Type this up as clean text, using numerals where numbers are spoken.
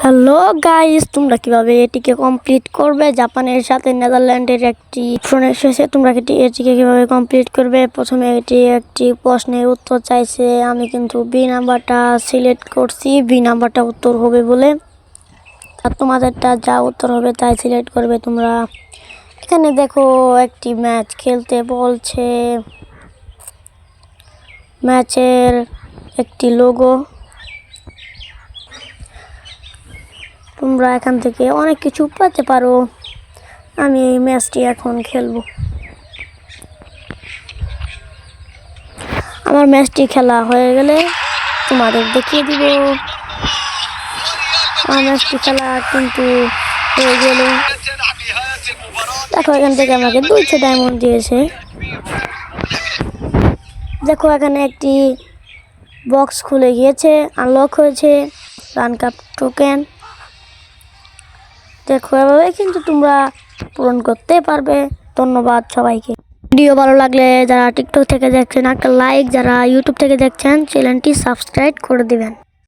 Hello guys, তোমরা কিভাবে এটিকে কমপ্লিট করবে? জাপানের সাথে নেদারল্যান্ডের একটি ফোন এসেছে। তোমরা এটিকে কিভাবে কমপ্লিট করবে? প্রথমে এটি একটি প্রশ্নের উত্তর চাইছে। আমি কিন্তু বি নাম্বারটা সিলেক্ট করছি, বি নাম্বারটা উত্তর হবে বলে। আর তোমাদেরটা যা উত্তর হবে তাই সিলেক্ট করবে তোমরা। এখানে দেখো একটি ম্যাচ খেলতে বলছে, ম্যাচের একটি লোগো। তোমরা এখান থেকে অনেক কিছু পেতে পারো। আমি এই ম্যাচটি এখন খেলবো। আমার ম্যাচটি খেলা হয়ে গেলে তোমাদের দেখিয়ে দিব। আমার ম্যাচটি খেলা কিন্তু হয়ে গেল। দেখো এখান থেকে আমাকে 200 ডায়মন্ড দিয়েছে। দেখো এখানে একটি বক্স খুলে গিয়েছে, আনলক হয়েছে রান কাপ টোকেন। দেখো এভাবে কিন্তু তোমরা পূরণ করতে পারবে। ধন্যবাদ সবাইকে। ভিডিও ভালো লাগলে যারা টিকটক থেকে দেখছেন একটা লাইক, যারা ইউটিউব থেকে দেখছেন চ্যানেলটি সাবস্ক্রাইব করে দিবেন।